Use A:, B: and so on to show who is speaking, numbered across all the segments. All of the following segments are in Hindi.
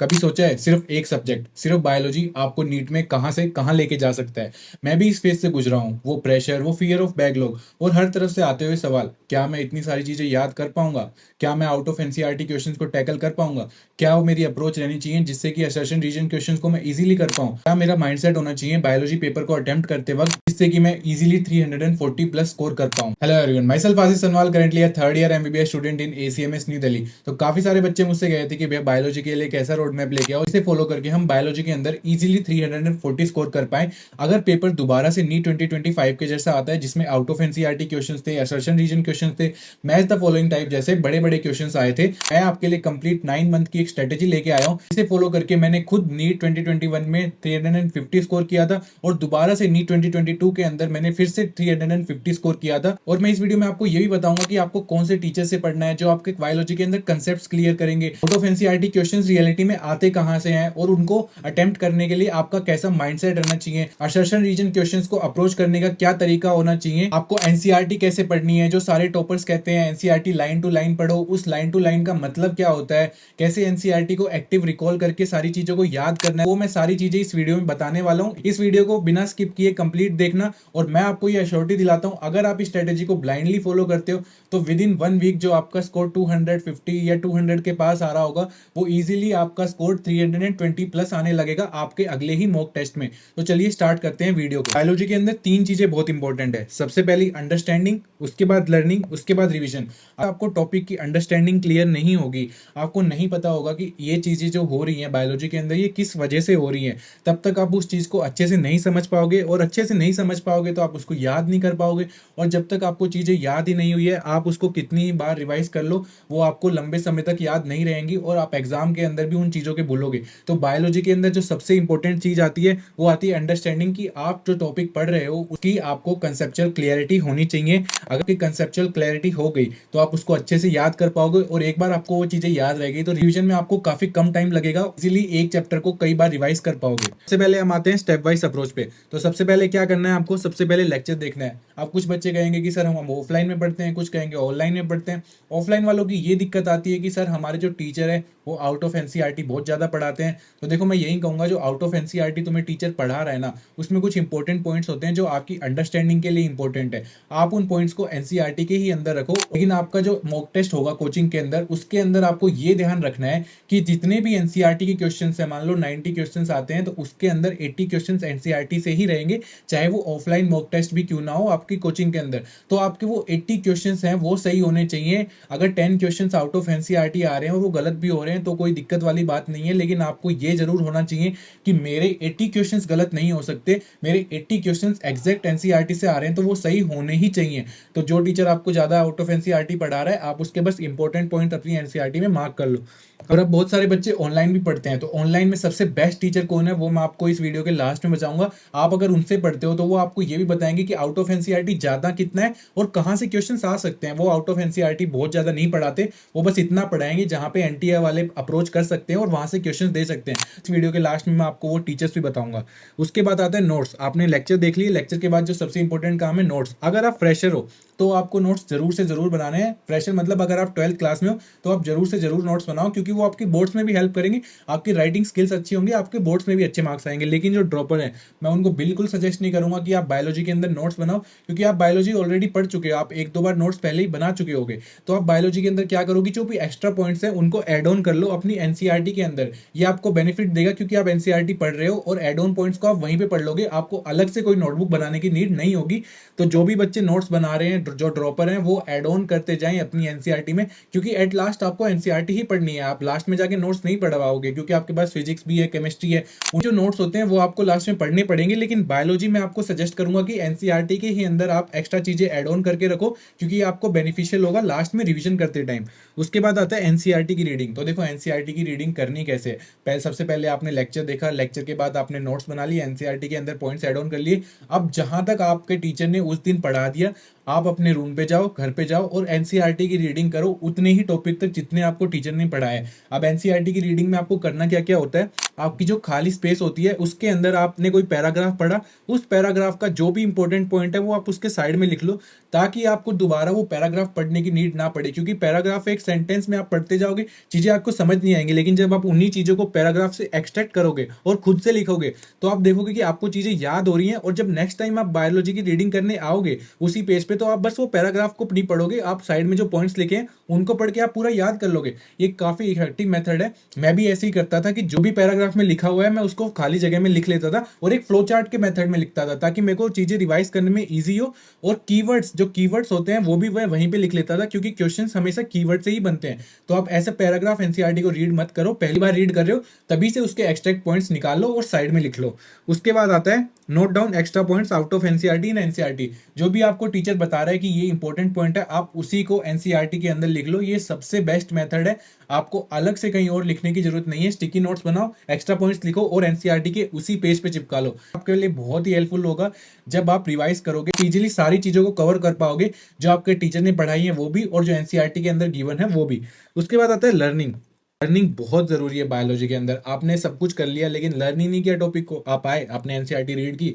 A: कभी सोचा है सिर्फ एक सब्जेक्ट, सिर्फ बायोलॉजी आपको नीट में कहाँ से कहाँ लेके जा सकता है। मैं भी इस फेज से गुजरा हूँ। वो प्रेशर, वो फियर ऑफ बैकलॉग और हर तरफ से आते हुए सवाल, क्या मैं इतनी सारी चीजें याद कर पाऊंगा? क्या मैं आउट ऑफ एनसीईआरटी क्वेश्चंस को टैकल कर पाऊंगा? क्या वो मेरी अप्रोच रहनी चाहिए जिससे कि असर्शन रीजन क्वेश्चंस को मैं इजीली कर पाऊँ? क्या मेरा माइंडसेट होना चाहिए बायोलॉजी पेपर को अटेम्प्ट करते वक्त जिससे कि मैं इजीली 340 प्लस स्कोर कर पाऊँ? Hello everyone, myself Ashish Sanwal, currently a third year MBBS student in ACMS New Delhi. तो काफी सारे बच्चे मुझसे गए थे कि भैया बायोलॉजी के लिए कैसा रोड मैप लेके आओ, इसे फॉलो करके हम बायोलॉजी के अंदर इजीली 340 स्कोर कर पाए। अगर पेपर दोबारा से नीट 2025 के जैसा आता है जिसमें आउट ऑफ एनसीईआरटी क्वेश्चंस थे, असर्शन रीजन क्वेश्चंस थे, मैच द फॉलोइंग टाइप जैसे बड़े बड़े क्वेश्चंस आए थे, मैं आपके लिए कंप्लीट 9 मंथ की एक स्ट्रेटेजी लेके आया हूँ। इसे फॉलो करके मैंने खुद नीट 2021 में 350 स्कोर किया था और दोबारा से नीट 2022 के अंदर मैंने फिर से 350 स्कोर किया था। और मैं इस वीडियो में आपको ये भी बताऊंगा कि आपको कौन से टीचर से पढ़ना है जो आपके बायोलॉजी के अंदर कंसेप्ट क्लियर करेंगे, out of NCERT questions reality में आते कहां से हैं और उनको अटेम्प्ट करने के लिए आपका कैसा माइंडसेट रहना चाहिए, असर्शन रीजन क्वेश्चंस को अप्रोच करने का क्या तरीका होना चाहिए, आपको एनसीईआरटी कैसे पढ़नी है। जो सारे टॉपर्स कहते हैं एनसीईआरटी लाइन टू लाइन पढ़ो, उस लाइन टू लाइन का मतलब क्या होता है, कैसे एनसीईआरटी को एक्टिव रिकॉल करके सारी चीजों को याद करना है, वो मैं सारी चीजें इस वीडियो में बताने वाला हूँ। इस वीडियो को बिना स्किप किए कंप्लीट देखना और मैं आपको ये अश्योरिटी दिलाता हूँ, अगर आप इस स्ट्रेटेजी को ब्लाइंडली फॉलो करते हो तो विद इन 1 वीक जो आपका स्कोर 250 या 200 के पास आ रहा होगा, वो इजीली आपका स्कोर 320 प्लस आने लगेगा आपके अगले ही मॉक टेस्ट में। तो चलिए स्टार्ट करते हैं वीडियो को। बायोलॉजी के अंदर 3 चीजें बहुत इंपॉर्टेंट है। सबसे पहली अंडरस्टैंडिंग, उसके बाद लर्निंग, उसके बाद रिविजन। आपको टॉपिक की अंडरस्टैंडिंग क्लियर नहीं होगी, आपको नहीं पता होगा कि ये चीजें जो हो रही हैं बायोलॉजी के अंदर ये किस वजह से हो रही हैं, तब तक आप उस चीज को अच्छे से नहीं समझ पाओगे और अच्छे से नहीं समझ पाओगे तो आप उसको याद नहीं कर पाओगे। और जब तक आपको चीजें याद ही नहीं हुई है, आप उसको कितनी बार रिवाइज कर लो वो आपको लंबे समय तक याद नहीं रहेंगी और आप एग्जाम के अंदर भी उन चीजों के भूलोगे। तो बायोलॉजी के अंदर जो सबसे इंपॉर्टेंट चीज आती है वो आती है अंडरस्टैंडिंग, की आप जो टॉपिक पढ़ रहे हो उसकी आपको कंसेप्चुअल क्लियरिटी होनी चाहिए। अगर कंसेप्चुअल क्लियरिटी हो गई तो आप उसको अच्छे से याद कर पाओगे और एक बार आपको वो चीजें याद रह गई तो रिवीजन में आपको काफी कम टाइम लगेगा, इजीली एक चैप्टर को कई बार रिवाइज कर पाओगे। सबसे पहले हम आते हैं स्टेप वाइज अप्रोच पे। तो सबसे पहले क्या करना है, आपको सबसे पहले लेक्चर देखना है। आप कुछ बच्चे कहेंगे कि सर हम ऑफलाइन में पढ़ते हैं, कुछ कहेंगे ऑनलाइन में पढ़ते हैं। ऑफलाइन वालों की ये दिक्कत आती है कि सर हमारे जो टीचर है वो आउट ऑफ एनसीईआरटी बहुत ज्यादा पढ़ाते हैं। तो देखो मैं यही कहूंगा, जो आउट ऑफ एनसीईआरटी तुम्हें टीचर पढ़ा रहा है ना, उसमें कुछ इंपॉर्टेंट पॉइंट्स होते हैं जो आपकी अंडरस्टैंडिंग के लिए इंपॉर्टेंट है। आप उन पॉइंट्स को एनसीईआरटी के ही अंदर रखो, लेकिन आपका जो मॉक टेस्ट होगा कोचिंग के अंदर उसके अंदर आपको ये ध्यान रखना है कि जितने भी एनसीईआरटी के क्वेश्चन है, मान लो 90 क्वेश्चन आते हैं तो उसके अंदर 80 क्वेश्चन एनसीईआरटी से ही रहेंगे, चाहे वो ऑफलाइन मॉक टेस्ट भी क्यों ना हो आपकी कोचिंग के अंदर। तो आपके वो 80 क्वेश्चंस हैं वो सही होने चाहिए। अगर 10 क्वेश्चंस आउट ऑफ एनसीईआरटी आ रहे हैं और वो गलत भी हो रहे हैं तो कोई दिक्कत वाली बात नहीं है, लेकिन आपको ये जरूर होना चाहिए कि मेरे 80 क्वेश्चंस गलत नहीं हो सकते, मेरे 80 क्वेश्चंस एग्जैक्ट एनसीईआरटी से आ रहे हैं तो वो सही होने ही चाहिए। तो जो टीचर आपको ज्यादा आउट ऑफ एनसीईआरटी पढ़ा रहा है आप उसके बस इंपॉर्टेंट पॉइंट अपनी एनसीईआरटी में मार्क कर लो। और अब बहुत सारे बच्चे ऑनलाइन भी पढ़ते हैं, तो ऑनलाइन में सबसे बेस्ट टीचर कौन है वो मैं आपको इस वीडियो के लास्ट में बताऊंगा। आप अगर उनसे पढ़ते हो तो वो आपको ये भी बताएंगे कि आउट ऑफ एनसीईआरटी ज्यादा कितना है और कहां से क्वेश्चंस आ सकते हैं। वो आउट ऑफ एनसीईआरटी बहुत ज्यादा नहीं पढ़ाते, वो बस इतना पढ़ाएंगे जहां पे एनटीए वाले अप्रोच कर सकते हैं और वहां से क्वेश्चन दे सकते हैं। इस वीडियो के लास्ट में मैं आपको वो टीचर्स भी बताऊंगा। उसके बाद आता है नोट्स। आपने लेक्चर देख लिए, लेक्चर के बाद जो सबसे इंपॉर्टेंट काम है नोट्स। अगर आप फ्रेशर हो तो आपको नोट्स जरूर से जरूर बनाने हैं। फ्रेशर मतलब अगर आप 12th क्लास में हो तो आप जरूर से जरूर नोट्स बनाओ, क्योंकि वो आपकी बोर्ड्स में भी हेल्प करेंगे, आपकी राइटिंग स्किल्स अच्छी होंगी, आपके बोर्ड्स में भी अच्छे मार्क्स आएंगे। लेकिन जो ड्रॉपर है मैं उनको बिल्कुल सजेस्ट नहीं करूंगा कि आप बायोलॉजी के अंदर नोट्स बनाओ, क्योंकि आप बायोलॉजी ऑलरेडी पढ़ चुके हो, आप 1-2 बार नोट्स पहले ही बना चुके होगे। तो आप बायोलॉजी के अंदर क्या करोगे, जो भी एक्स्ट्रा पॉइंट्स है उनको एड ऑन कर लो अपनी एनसीईआरटी के अंदर। ये आपको बेनिफिट देगा क्योंकि आप एनसीईआरटी पढ़ रहे हो और एड ऑन पॉइंट्स को आप वहीं पे पढ़ लोगे, आपको अलग से कोई नोटबुक बनाने की नीड नहीं होगी। तो जो भी बच्चे नोट्स बना रहे हैं, जो ड्रॉपर हैं, वो एड ऑन करते जाएं अपनी एनसीईआरटी में, क्योंकि एट लास्ट आपको एनसीईआरटी ही पढ़नी है। आप लास्ट में जाके नोट्स नहीं पढ़ पाओगे क्योंकि आपके पास फिजिक्स भी है, केमिस्ट्री है, वो जो नोट्स होते हैं वो आपको लास्ट में पढ़ने पड़ेंगे। लेकिन बायोलॉजी में आपको सजेस्ट करूंगा कि एनसीईआरटी के ही अंदर आप एक्स्ट्रा चीजें एड ऑन करके रखो, क्योंकि आपको बेनिफिशियल होगा लास्ट में रिविजन करते टाइम। उसके बाद आता है एनसीईआरटी की रीडिंग। तो देखो एनसीईआरटी की रीडिंग करनी कैसे है, पहले सबसे पहले आपने लेक्चर देखा, लेक्चर के बाद आपने नोट्स बना लिए, एनसीईआरटी के अंदर पॉइंट्स एड ऑन कर लिए। अब जहां तक आपके टीचर ने उस दिन पढ़ा दिया आप अपने रूम पे जाओ, घर पे जाओ और एनसीईआरटी की रीडिंग करो उतने ही टॉपिक तक जितने आपको टीचर ने पढ़ाया है। अब एनसीईआरटी की रीडिंग में आपको करना क्या क्या होता है, आपकी जो खाली स्पेस होती है उसके अंदर आपने कोई पैराग्राफ पढ़ा, उस पैराग्राफ का जो भी इंपॉर्टेंट पॉइंट है वो आप उसके साइड में लिख लो, ताकि आपको दोबारा वो पैराग्राफ पढ़ने की नीड ना पड़े। क्योंकि पैराग्राफ एक सेंटेंस में आप पढ़ते जाओगे, चीजें आपको समझ नहीं आएंगी, लेकिन जब आप उन्हीं चीजों को पैराग्राफ से एक्सट्रैक्ट करोगे और खुद से लिखोगे तो आप देखोगे कि आपको चीजें याद हो रही हैं। और जब नेक्स्ट टाइम आप बायोलॉजी की रीडिंग करने आओगे उसी पेज पे, तो आप बस वो पैराग्राफ को नहीं पढ़ोगे, आप साइड में जो पॉइंट्स लिखे हैं उनको पढ़ के आप पूरा याद कर लोगे। ये काफी इफेक्टिव मेथड है। मैं भी ऐसे ही करता था कि जो भी पैराग्राफ में लिखा हुआ है मैं उसको खाली जगह में लिख लेता था और एक फ्लो चार्ट के मेथड में लिखता था, ताकि मेरे को चीजें रिवाइज करने में ईजी हो। और कीवर्ड्स, जो कीवर्ड्स होते हैं वो भी मैं वहीं पे लिख लेता था, क्योंकि क्वेश्चंस हमेशा कीवर्ड से ही बनते हैं। तो आप ऐसे पैराग्राफ एनसीईआरटी को रीड मत करो, पहली बार रीड कर रहे हो तभी से उसके एक्सट्रैक्ट पॉइंट्स निकाल लो और साइड में लिख लो। उसके बाद आता है note down extra points out of NCERT in NCERT. जो भी आपको टीचर बता रहा है कि ये इंपॉर्टेंट पॉइंट है, आप उसी को एनसीईआरटी के अंदर लिख लो। ये सबसे बेस्ट मेथड है, आपको अलग से कहीं और लिखने की जरूरत नहीं है। स्टिकी नोट्स बनाओ, एक्स्ट्रा पॉइंट्स लिखो और एनसीईआरटी के उसी पेज पे चिपका लो। आपके लिए बहुत ही हेल्पफुल होगा। जब आप रिवाइज करोगे इजीली सारी चीजों को कवर कर पाओगे, जो आपके टीचर ने पढ़ाई है वो भी, और जो एनसीईआरटी के अंदर गिवन है वो भी। उसके बाद आता है लर्निंग। लर्निंग बहुत जरूरी है बायोलॉजी के अंदर। आपने सब कुछ कर लिया लेकिन लर्न ही नहीं किया टॉपिक को। आप आए, आपने एनसीईआरटी रीड की,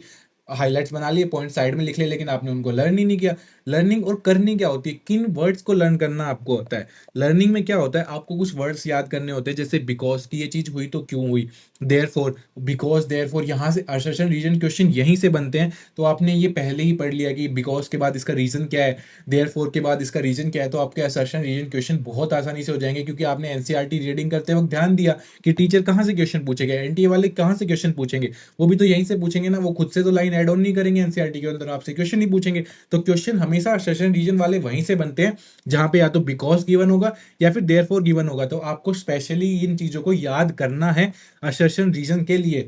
A: हाइलाइट्स बना लिए, पॉइंट साइड में लिख लिए, लेकिन आपने उनको लर्न ही नहीं किया। लर्निंग और करनी क्या होती है, किन वर्ड्स को लर्न करना आपको होता है। लर्निंग में क्या होता है, आपको कुछ वर्ड्स याद करने होते हैं, जैसे बिकॉज की ये चीज हुई तो क्यों हुई, देयरफॉर, बिकॉज देयरफॉर, यहाँ से असर्शन रीजन क्वेश्चन यहीं से बनते हैं। तो आपने ये पहले ही पढ़ लिया कि बिकॉज के बाद इसका रीजन क्या है, देयरफॉर के बाद इसका रीजन क्या है, तो आपके असर्शन रीजन क्वेश्चन बहुत आसानी से हो जाएंगे, क्योंकि आपने एनसीईआरटी रीडिंग करते वक्त ध्यान दिया कि टीचर कहाँ से क्वेश्चन पूछेगा, एनटीए वाले कहाँ से क्वेश्चन पूछेंगे। वो भी तो यहीं से पूछेंगे ना, वो खुद से तो लाइन एड ऑन नहीं करेंगे एनसीईआरटी के अंदर, आपसे क्वेश्चन नहीं पूछेंगे। तो क्वेश्चन हमेशा असर्शन रीजन वाले वहीं से बनते हैं, जहां पे या तो बिकॉज गिवन होगा या फिर देयरफॉर गिवन होगा। तो आपको स्पेशली इन चीजों को याद करना है असर्शन रीजन के लिए।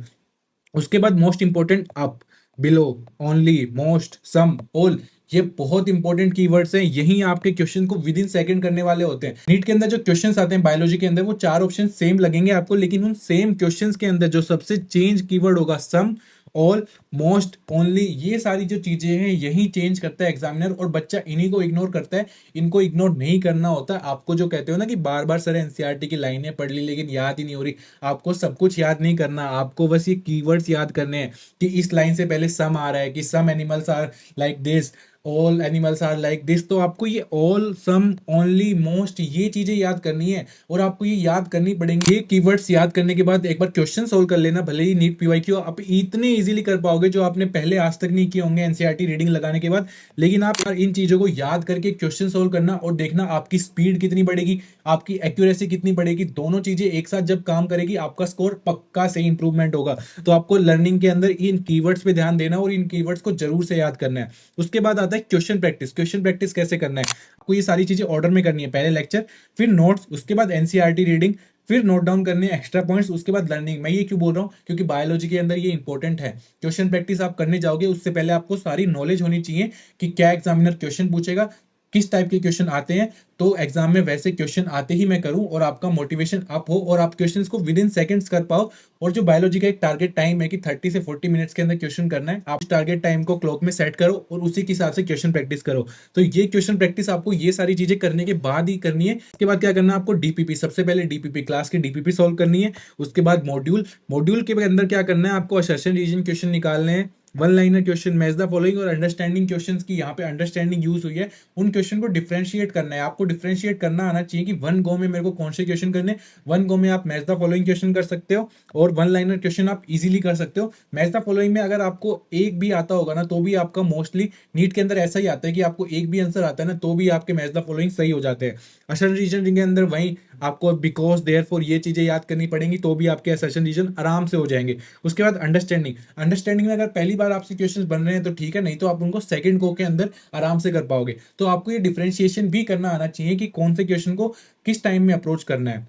A: उसके बाद most important up, below, only, most, some, all, ये बहुत इंपॉर्टेंट कीवर्ड्स हैं। यही आपके क्वेश्चन को विद इन सेकंड करने वाले होते हैं। नीट के अंदर जो क्वेश्चंस आते हैं बायोलॉजी के अंदर, वो चार ऑप्शन सेम लगेंगे आपको, लेकिन उन सेम क्वेश्चंस के अंदर जो सबसे चेंज कीवर्ड होगा, सम, ऑल, मोस्ट, ओनली, ये सारी जो चीजें हैं यही चेंज करता है एग्जामिनर, और बच्चा इन्हीं को इग्नोर करता है। इनको इग्नोर नहीं करना होता। आपको जो कहते हो ना कि बार बार सर एनसीईआरटी की लाइनें पढ़ ली लेकिन याद ही नहीं हो रही, आपको सब कुछ याद नहीं करना, आपको बस ये कीवर्ड्स याद करने हैं कि इस लाइन से पहले सम आ रहा है, कि some animals are like this, all animals are like this. तो आपको ये ऑल, सम, ओनली, मोस्ट, ये चीजें याद करनी है और आपको ये याद करनी पड़ेंगी। ये कीवर्ड्स याद करने के बाद एक बार क्वेश्चन सोल्व कर लेना, भले ही नीट पीवाईक्यू आप इतने इजीली कर पाओगे जो आपने पहले आज तक नहीं किए होंगे एनसीईआरटी रीडिंग लगाने के बाद। लेकिन आप यार इन चीजों को याद करके क्वेश्चन सोल्व करना और देखना आपकी स्पीड कितनी बढ़ेगी, आपकी एक्यूरेसी कितनी बढ़ेगी। दोनों चीजें एक साथ जब काम करेगी आपका स्कोर पक्का से इंप्रूवमेंट होगा। तो आपको लर्निंग के अंदर इन कीवर्ड्स पे ध्यान देना और इन कीवर्ड्स को जरूर से याद करना है। उसके बाद आता है क्वेश्चन प्रैक्टिस। क्वेश्चन प्रैक्टिस कैसे करना है, आपको ये सारी चीजें ऑर्डर में करनी है, पहले लेक्चर, फिर नोट्स, उसके बाद एनसीईआरटी रीडिंग, फिर नोट डाउन करने एक्स्ट्रा पॉइंट्स, उसके बाद लर्निंग। मैं ये क्यों बोल रहा हूँ, क्योंकि बायोलॉजी के अंदर ये इंपॉर्टेंट है। क्वेश्चन प्रैक्टिस आप करने जाओगे उससे पहले आपको सारी नॉलेज होनी चाहिए कि क्या एग्जामिनर क्वेश्चन पूछेगा, किस टाइप के क्वेश्चन आते हैं, तो एग्जाम में वैसे क्वेश्चन आते ही मैं करूं और आपका मोटिवेशन अप हो और आप क्वेश्चंस को विद इन सेकंड्स कर पाओ। और जो बायोलॉजी का एक टारगेट टाइम है कि 30 से 40 मिनट्स के अंदर क्वेश्चन करना है, आप टारगेट टाइम को क्लॉक में सेट करो और उसी के हिसाब से क्वेश्चन प्रैक्टिस करो। तो ये क्वेश्चन प्रैक्टिस आपको ये सारी चीजें करने के बाद ही करनी है। इसके बाद क्या करना है आपको, डीपीपी, सबसे पहले डीपीपी, क्लास की डीपीपी सॉल्व करनी है। उसके बाद मॉड्यूल, मॉड्यूल के अंदर क्या करना है आपको, असर्शन रीजन क्वेश्चन निकालने हैं, one liner question, match the following और अंडरस्टैंडिंग क्वेश्चंस की यहाँ पे अंडरस्टैंडिंग यूज हुई है, उन क्वेश्चन को डिफरेंशिएट करना है। आपको डिफरेंशिएट करना आना चाहिए कि वन गो में मेरे को कौन से क्वेश्चन करने। वन गो में आप मैच द फॉलोइंग क्वेश्चन कर सकते हो और वन लाइनर क्वेश्चन आप इजीली कर सकते हो। मैच द फॉलोइंग में अगर आपको एक भी आता होगा ना तो भी आपका मोस्टली नीट के अंदर ऐसा ही आता है कि आपको एक भी आंसर आता है ना तो भी आपके मैच द फॉलोइंग सही हो जाते हैं। असर्शन रीजन के अंदर वही आपको बिकॉज, देयरफॉर, ये चीजें याद करनी पड़ेंगी तो भी आपके असर्शन रीजन आराम से हो जाएंगे। उसके बाद अंडरस्टैंडिंग, अंडरस्टैंडिंग में अगर पहली बार आपसे क्वेश्चंस बन रहे हैं तो ठीक है, नहीं तो आप उनको सेकंड गो के अंदर आराम से कर पाओगे। तो आपको ये डिफरेंशिएशन भी करना आना चाहिए कि कौन से क्वेश्चन को किस टाइम में अप्रोच करना है।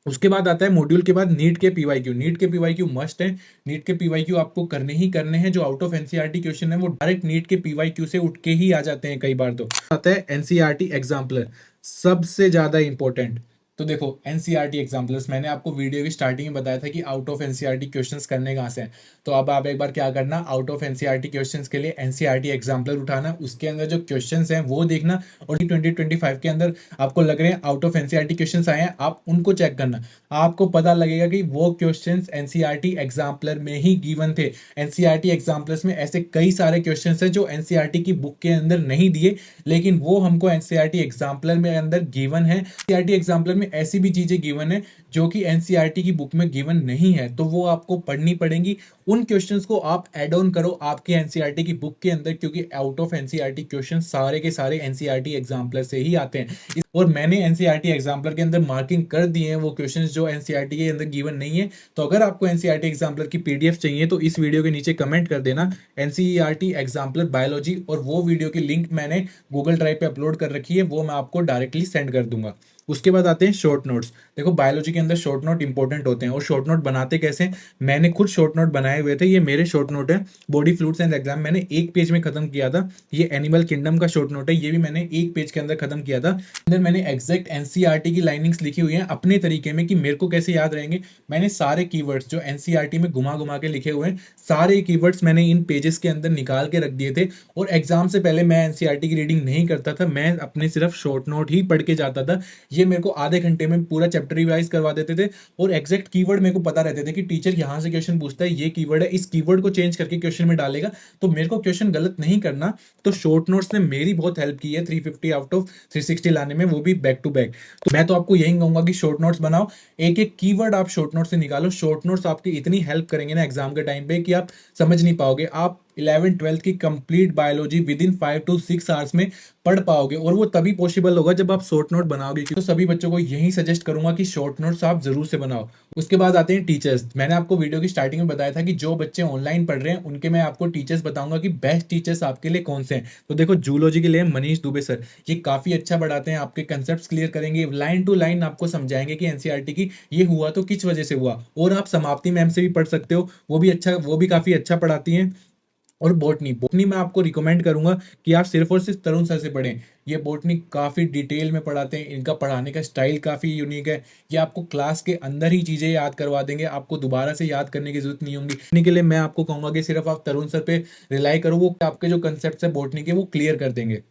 A: उसके बाद आता है मॉड्यूल के बाद नीट के पीवाईक्यू। नीट के पीवाईक्यू मस्ट है, नीट के पीवाईक्यू आपको करने ही करने हैं। जो आउट ऑफ एनसीईआरटी क्वेश्चन है वो डायरेक्ट नीट के पीवाईक्यू से उठ के ही आ जाते हैं कई बार। तो आता है एनसीईआरटी एग्जाम्पलर, सबसे ज्यादा इंपॉर्टेंट। तो देखो एनसीईआरटी एग्जाम्पल्स, मैंने आपको वीडियो की स्टार्टिंग में बताया था कि आउट ऑफ एनसीईआरटी क्वेश्चंस करने कहाँ से हैं। तो अब आप एक बार क्या करना, आउट ऑफ एनसीईआरटी क्वेश्चंस के लिए एनसीईआरटी एग्जाम्पलर उठाना, उसके अंदर जो क्वेश्चंस हैं वो देखना, और 2025 के अंदर आपको लग रहे हैं आउट ऑफ एनसीईआरटी क्वेश्चंस आए हैं, आप उनको चेक करना। आपको पता लगेगा कि वो क्वेश्चंस एनसीईआरटी एग्जाम्पलर में ही गिवन थे। एनसीईआरटी एग्जाम्पलर्स में ऐसे कई सारे क्वेश्चंस हैं जो एनसीईआरटी की बुक के अंदर नहीं दिए, लेकिन वो हमको एनसीईआरटी एग्जाम्पलर में अंदर गिवन है। एनसीईआरटी एग्जाम्पलर में ऐसी भी चीजें गिवन है जो कि एनसीईआरटी की बुक में गिवन नहीं है, तो वो आपको पढ़नी पड़ेंगी। उन क्वेश्चंस को आप ऐड ऑन करो आपके एनसीईआरटी की बुक के अंदर, क्योंकि आउट ऑफ एनसीईआरटी क्वेश्चन सारे के सारे एनसीईआरटी एग्जाम्पलर से ही आते हैं। और मैंने एनसीईआरटी एग्जाम्पलर के अंदर मार्किंग कर दी है वो क्वेश्चंस जो एनसीईआरटी के अंदर गिवन नहीं है। तो अगर आपको एनसीईआरटी एग्जाम्पलर की पीडीएफ चाहिए तो इस वीडियो के नीचे कमेंट कर देना एनसीईआरटी एग्जाम्पलर बायोलॉजी, और वो वीडियो की लिंक मैंने गूगल ड्राइव पे अपलोड कर रखी है, वो मैं आपको डायरेक्टली सेंड कर दूंगा। उसके बाद आते हैं शॉर्ट नोट्स। देखो बायोलॉजी के अंदर शॉर्ट नोट इंपॉर्टेंट होते हैं, और शॉर्ट नोट बनाते कैसे, मैंने खुद शॉर्ट नोट बनाए हुए थे। ये मेरे शॉर्ट नोट है, बॉडी फ्लूइड्स एंड एग्जाम मैंने एक पेज में खत्म किया था। ये एनिमल किंगडम का शॉर्ट नोट है, ये भी मैंने एक पेज के अंदर खत्म किया था। अंदर मैंने एग्जैक्ट एनसीईआरटी की लाइनिंग्स लिखी हुई हैं अपने तरीके में कि मेरे को कैसे याद रहेंगे। मैंने सारे कीवर्ड्स जो एनसीईआरटी में घुमा घुमा के लिखे हुए हैं, सारे कीवर्ड्स मैंने इन पेजेस के अंदर निकाल के रख दिए थे। और एग्जाम से पहले मैं एनसीईआरटी की रीडिंग नहीं करता था, मैं अपने सिर्फ शॉर्ट नोट ही पढ़ के जाता था। ये मेरे को आधे घंटे में पूरा चैप्टर रिवाइज करवा देते थे, और एग्जैक्ट कीवर्ड मेरे को पता रहते थे कि टीचर यहाँ से क्वेश्चन पूछता है, ये कीवर्ड है, इस कीवर्ड को चेंज करके क्वेश्चन में डालेगा, तो मेरे को क्वेश्चन गलत नहीं करना। तो शॉर्ट नोट्स ने मेरी बहुत हेल्प की है 350 आउट ऑफ 360 लाने में, वो भी बैक टू बैक। तो मैं तो आपको यही कहूंगा कि शॉर्ट नोट्स बनाओ, एक एक कीवर्ड आप शॉर्ट नोट से निकालो। शॉर्ट नोट्स आपकी इतनी हेल्प करेंगे ना एग्जाम के टाइम पे कि आप समझ नहीं पाओगे। आप 11th-12th की complete biology with in 5 to 6 hours में पढ़ पाओगे, और वो तभी पॉसिबल होगा जब आप शॉर्ट नोट बनाओगे। तो सभी बच्चों को यही सजेस्ट करूंगा कि शॉर्ट नोट्स आप जरूर से बनाओ। उसके बाद आते हैं टीचर्स। मैंने आपको वीडियो की स्टार्टिंग में बताया था कि जो बच्चे ऑनलाइन पढ़ रहे हैं उनके मैं आपको टीचर्स बताऊंगा कि बेस्ट टीचर्स आपके लिए कौन से हैं। तो देखो जूलॉजी के लिए मनीष दुबे सर, ये काफी अच्छा पढ़ाते हैं, आपके कंसेप्ट क्लियर करेंगे, लाइन टू लाइन आपको समझाएंगे कि एनसीईआरटी की ये हुआ तो किस वजह से हुआ। और आप समाप्ति मैम से भी पढ़ सकते हो, वो भी काफी अच्छा पढ़ाती हैं। और बॉटनी, बॉटनी मैं आपको रिकमेंड करूंगा कि आप सिर्फ और सिर्फ तरुण सर से पढ़ें। ये बॉटनी काफ़ी डिटेल में पढ़ाते हैं, इनका पढ़ाने का स्टाइल काफ़ी यूनिक है। ये आपको क्लास के अंदर ही चीज़ें याद करवा देंगे, आपको दोबारा से याद करने की जरूरत नहीं होगी। इन्हीं के लिए मैं आपको कहूंगा कि सिर्फ आप तरुण सर पे रिलाई करो, वो आपके जो कंसेप्ट है बॉटनी के वो क्लियर कर देंगे।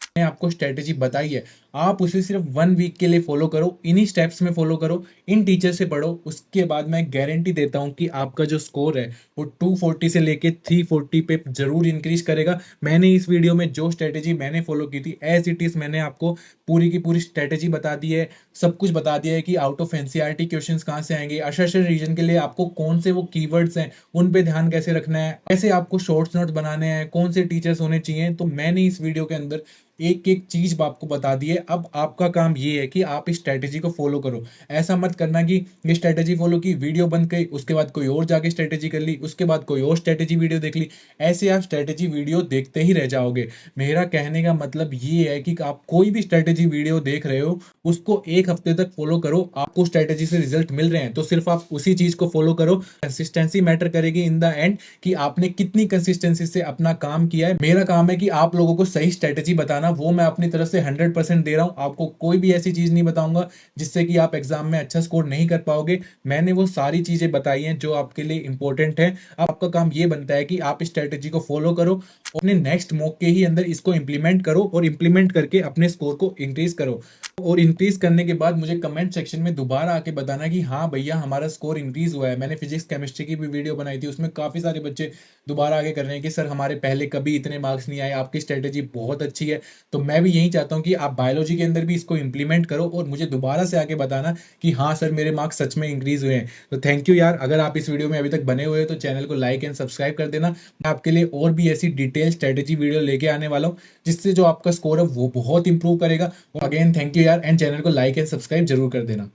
A: मैंने आपको स्ट्रेटेजी बताई है, आप उसे सिर्फ 1 वीक के लिए फॉलो करो, इन्हीं स्टेप्स में फॉलो करो, इन टीचर से पढ़ो। उसके बाद मैं गारंटी देता हूं कि आपका जो स्कोर है वो 240 से लेके 340 पे जरूर इंक्रीज करेगा। मैंने इस वीडियो में जो स्ट्रेटेजी मैंने फॉलो की थी एज इट इज मैंने आपको पूरी की पूरी स्ट्रेटेजी बता दी है, सब कुछ बता दिया है कि आउट ऑफ एनसीईआरटी क्वेश्चंस कहाँ से आएंगे, अशर रीजन के लिए आपको कौन से वो कीवर्ड्स हैं उन पे ध्यान कैसे रखना है, कैसे आपको शॉर्ट्स नोट बनाने हैं, कौन से टीचर्स होने चाहिए। तो मैंने इस वीडियो के अंदर एक एक चीज आपको बता दी है। अब आपका काम ये है कि आप इस स्ट्रेटेजी को फॉलो करो। ऐसा मत करना कि ये स्ट्रेटेजी फॉलो की, वीडियो बंद गई, उसके बाद कोई और जाके स्ट्रेटेजी कर ली, उसके बाद कोई और स्ट्रेटेजी वीडियो देख ली। ऐसे आप स्ट्रेटेजी वीडियो देखते ही रह जाओगे। मेरा कहने का मतलब ये है कि आप कोई भी स्ट्रेटेजी वीडियो देख रहे हो उसको 1 हफ्ते तक फॉलो करो, आपको स्ट्रेटेजी से रिजल्ट मिल रहे हैं तो सिर्फ आप उसी चीज को फॉलो करो। कंसिस्टेंसी मैटर करेगी इन द एंड कि आपने कितनी कंसिस्टेंसी से अपना काम किया है। मेरा काम है कि आप लोगों को सही स्ट्रेटेजी बताना, वो मैं अपनी तरफ से 100% दे रहा हूं। आपको कोई भी ऐसी चीज नहीं बताऊंगा जिससे कि आप एग्जाम में अच्छा स्कोर नहीं कर पाओगे। मैंने वो सारी चीजें बताई हैं जो आपके लिए इंपॉर्टेंट है। आपका काम ये बनता है कि आप इस स्ट्रेटेजी को फॉलो करो, अपने नेक्स्ट मॉक के ही अंदर इसको इंप्लीमेंट करो, और इंप्लीमेंट करके अपने स्कोर को इंक्रीज करो। और इंक्रीज करने के बाद मुझे कमेंट सेक्शन में दोबारा आके बताना कि हाँ भैया हमारा स्कोर इंक्रीज हुआ है। मैंने फिजिक्स केमिस्ट्री की भी वीडियो बनाई थी, उसमें काफी सारे बच्चे दोबारा आगे कर रहे हैं कि सर हमारे पहले कभी इतने मार्क्स नहीं आए, आपकी स्ट्रेटेजी बहुत अच्छी है। तो मैं भी यही चाहता हूँ कि आप बायोलॉजी के अंदर भी इसको इंप्लीमेंट करो और मुझे दोबारा से आके बताना कि हाँ सर मेरे मार्क्स सच में इंक्रीज हुए हैं। तो थैंक यू यार, अगर आप इस वीडियो में अभी तक बने हुए हो तो चैनल को लाइक एंड सब्सक्राइब कर देना। मैं आपके लिए और भी ऐसी डिटेल स्ट्रेटेजी वीडियो लेके आने वाला हूँ जिससे जो आपका स्कोर है वो बहुत इंप्रूव करेगा। और अगेन थैंक यू यार, एंड चैनल को लाइक एंड सब्सक्राइब जरूर कर देना।